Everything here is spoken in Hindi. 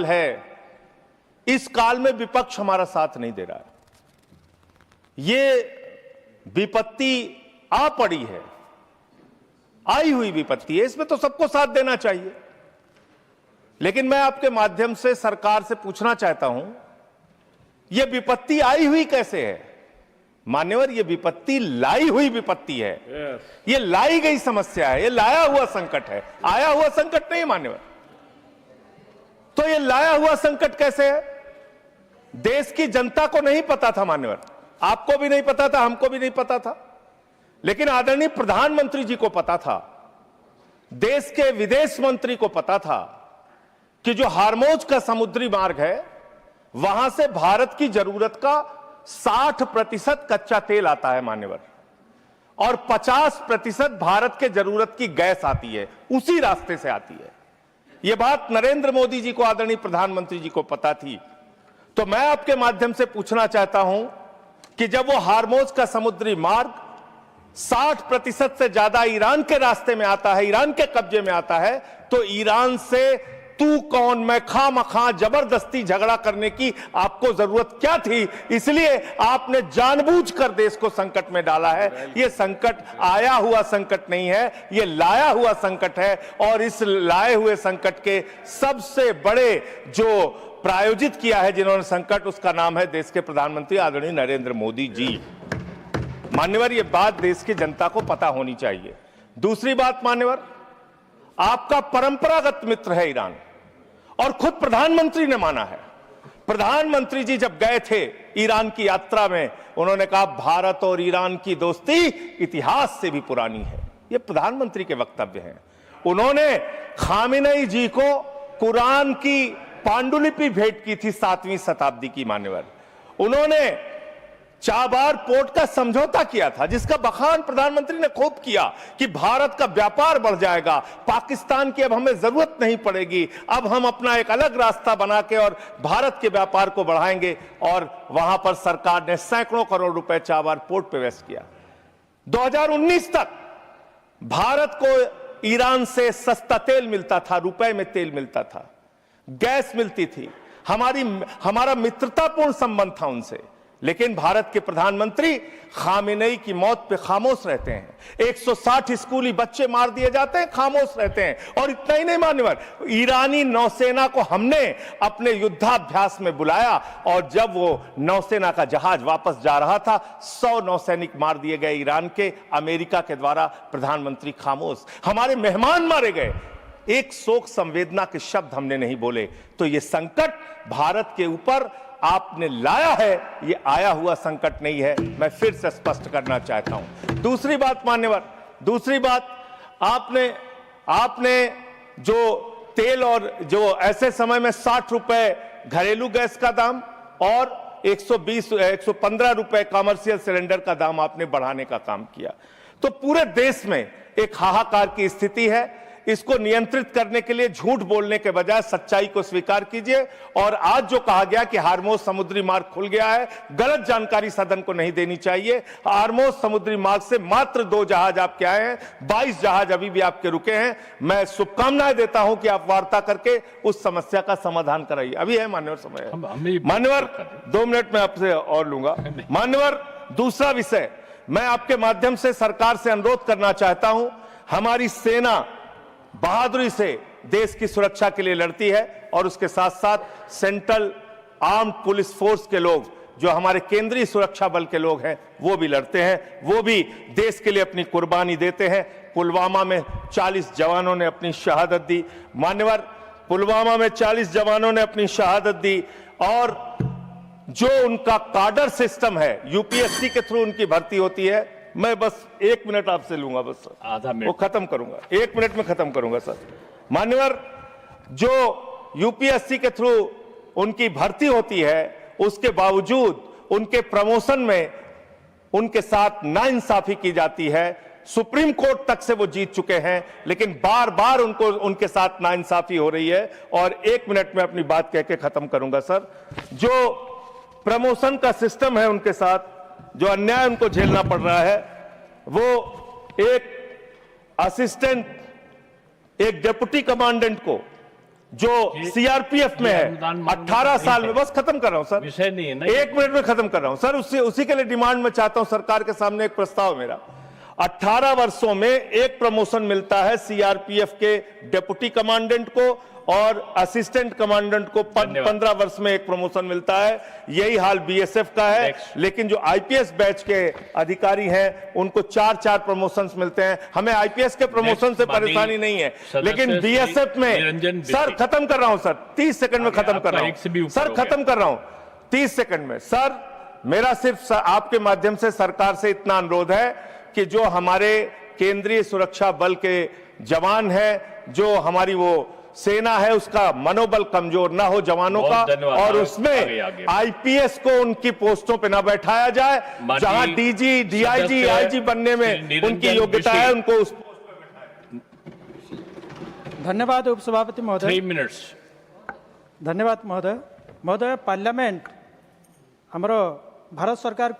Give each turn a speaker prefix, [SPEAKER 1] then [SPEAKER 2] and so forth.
[SPEAKER 1] है, इस काल में विपक्ष हमारा साथ नहीं दे रहा है। ये विपत्ति आ पड़ी है, आई हुई विपत्ति है, इसमें तो सबको साथ देना चाहिए। लेकिन मैं आपके माध्यम से सरकार से पूछना चाहता हूं, यह विपत्ति आई हुई कैसे है? मान्यवर, यह विपत्ति लाई हुई विपत्ति है। यह लाई गई समस्या है, यह लाया हुआ संकट है, आया हुआ संकट नहीं मान्यवर। तो यह लाया हुआ संकट कैसे है? देश की जनता को नहीं पता था मान्यवर, आपको भी नहीं पता था, हमको भी नहीं पता था, लेकिन आदरणीय प्रधानमंत्री जी को पता था, देश के विदेश मंत्री को पता था कि जो हार्मोज का समुद्री मार्ग है, वहां से भारत की जरूरत का 60% कच्चा तेल आता है मान्यवर, और 50% भारत के जरूरत की गैस आती है, उसी रास्ते से आती है। यह बात नरेंद्र मोदी जी को, आदरणीय प्रधानमंत्री जी को पता थी। तो मैं आपके माध्यम से पूछना चाहता हूं कि जब वो हार्मोज का समुद्री मार्ग 60% से ज्यादा ईरान के रास्ते में आता है, ईरान के कब्जे में आता है, तो ईरान से तू कौन मैं खामखा जबरदस्ती झगड़ा करने की आपको जरूरत क्या थी? इसलिए आपने जानबूझकर देश को संकट में डाला है। यह संकट आया हुआ संकट नहीं है, यह लाया हुआ संकट है, और इस लाए हुए संकट के सबसे बड़े जो प्रायोजित किया है जिन्होंने संकट, उसका नाम है देश के प्रधानमंत्री आदरणीय नरेंद्र मोदी जी। मान्यवर, यह बात देश की जनता को पता होनी चाहिए। दूसरी बात मान्यवर, आपका परंपरागत मित्र है ईरान, और खुद प्रधानमंत्री ने माना है। प्रधानमंत्री जी जब गए थे ईरान की यात्रा में, उन्होंने कहा भारत और ईरान की दोस्ती इतिहास से भी पुरानी है। यह प्रधानमंत्री के वक्तव्य हैं। उन्होंने खामेनेई जी को कुरान की पांडुलिपि भेंट की थी 7वीं शताब्दी की मान्यवर। उन्होंने चाबार पोर्ट का समझौता किया था, जिसका बखान प्रधानमंत्री ने खूब किया कि भारत का व्यापार बढ़ जाएगा, पाकिस्तान की अब हमें जरूरत नहीं पड़ेगी, अब हम अपना एक अलग रास्ता बना के और भारत के व्यापार को बढ़ाएंगे। और वहां पर सरकार ने सैकड़ों करोड़ रुपए चाबार पोर्ट पे वेस्ट किया। 2019 तक भारत को ईरान से सस्ता तेल मिलता था, रुपए में तेल मिलता था, गैस मिलती थी, हमारा मित्रतापूर्ण संबंध था उनसे। लेकिन भारत के प्रधानमंत्री खामेनेई की मौत पे खामोश रहते हैं। 160 स्कूली बच्चे मार दिए जाते हैं, खामोश रहते हैं। और इतना ही नहीं मान्यवर, ईरानी नौसेना को हमने अपने युद्धाभ्यास में बुलाया, और जब वो नौसेना का जहाज वापस जा रहा था, 100 नौसैनिक मार दिए गए ईरान के, अमेरिका के द्वारा। प्रधानमंत्री खामोश, हमारे मेहमान मारे गए, एक शोक संवेदना के शब्द हमने नहीं बोले। तो ये संकट भारत के ऊपर आपने लाया है, ये आया हुआ संकट नहीं है, मैं फिर से स्पष्ट करना चाहता हूं। दूसरी बात मान्यवर, दूसरी बात, आपने जो तेल और जो ऐसे समय में 60 रुपए घरेलू गैस का दाम और 115 रुपए कमर्शियल सिलेंडर का दाम आपने बढ़ाने का काम किया, तो पूरे देश में एक हाहाकार की स्थिति है। इसको नियंत्रित करने के लिए झूठ बोलने के बजाय सच्चाई को स्वीकार कीजिए। और आज जो कहा गया कि हार्मोज समुद्री मार्ग खुल गया है, गलत जानकारी सदन को नहीं देनी चाहिए। हार्मोज समुद्री मार्ग से मात्र 2 जहाज आपके आए हैं, 22 जहाज अभी भी आपके रुके हैं। मैं शुभकामनाएं देता हूं कि आप वार्ता करके उस समस्या का समाधान कराइए। अभी है मान्यवर समय, मान्यवर 2 मिनट में आपसे और लूंगा। मान्यवर, दूसरा विषय, मैं आपके माध्यम से सरकार से अनुरोध करना चाहता हूं। हमारी सेना बहादुरी से देश की सुरक्षा के लिए लड़ती है, और उसके साथ साथ सेंट्रल आर्म्ड पुलिस फोर्स के लोग, जो हमारे केंद्रीय सुरक्षा बल के लोग हैं, वो भी लड़ते हैं, वो भी देश के लिए अपनी कुर्बानी देते हैं। पुलवामा में 40 जवानों ने अपनी शहादत दी मान्यवर, पुलवामा में 40 जवानों ने अपनी शहादत दी। और जो उनका काडर सिस्टम है, यूपीएससी के थ्रू उनकी भर्ती होती है। मैं बस 1 मिनट आपसे लूंगा, बस आधा मिनट, वो खत्म करूंगा, 1 मिनट में खत्म करूंगा सर। मान्यवर, जो यूपीएससी के थ्रू उनकी भर्ती होती है, उसके बावजूद उनके प्रमोशन में उनके साथ नाइंसाफी की जाती है। सुप्रीम कोर्ट तक से वो जीत चुके हैं, लेकिन बार बार उनके साथ नाइंसाफी हो रही है। और 1 मिनट में अपनी बात कह के खत्म करूंगा सर। जो प्रमोशन का सिस्टम है उनके साथ, जो अन्याय उनको झेलना पड़ रहा है, वो एक असिस्टेंट, एक डिप्टी कमांडेंट को जो सीआरपीएफ में है,
[SPEAKER 2] अनुदान मांगने
[SPEAKER 1] 18
[SPEAKER 2] का
[SPEAKER 1] साल
[SPEAKER 2] नहीं
[SPEAKER 1] में,
[SPEAKER 2] है।
[SPEAKER 1] बस खत्म कर रहा हूं सर,
[SPEAKER 2] विषय नहीं है ना।
[SPEAKER 1] 1 मिनट में खत्म कर रहा हूं सर। उसी के लिए डिमांड में चाहता हूं सरकार के सामने एक प्रस्ताव है मेरा। 18 वर्षों में एक प्रमोशन मिलता है सीआरपीएफ के डिप्टी कमांडेंट को और असिस्टेंट कमांडेंट को 15 वर्ष में एक प्रमोशन मिलता है। यही हाल बीएसएफ का है। लेकिन जो आईपीएस बैच के अधिकारी हैं उनको 4-4 प्रमोशंस मिलते हैं। हमें आईपीएस के प्रमोशन से परेशानी नहीं है, लेकिन बीएसएफ में सर, खत्म कर रहा हूं सर, 30 सेकंड में खत्म कर रहा हूं सर, खत्म कर रहा हूं 30 सेकंड में। सर, मेरा सिर्फ आपके माध्यम से सरकार से इतना अनुरोध है कि जो हमारे केंद्रीय सुरक्षा बल के जवान हैं, जो हमारी वो सेना है, उसका मनोबल कमजोर ना हो जवानों का, और उसमें आईपीएस को उनकी पोस्टों पे ना बैठाया जाए। जहां डीजी, डीआईजी, आईजी बनने में उनकी योग्यता है, उनको उस पोस्ट पे बैठाया।
[SPEAKER 3] धन्यवाद उपसभापति महोदय।
[SPEAKER 2] 3 मिनट्स।
[SPEAKER 3] धन्यवाद महोदय। महोदय, पार्लियामेंट हमरो भारत सरकार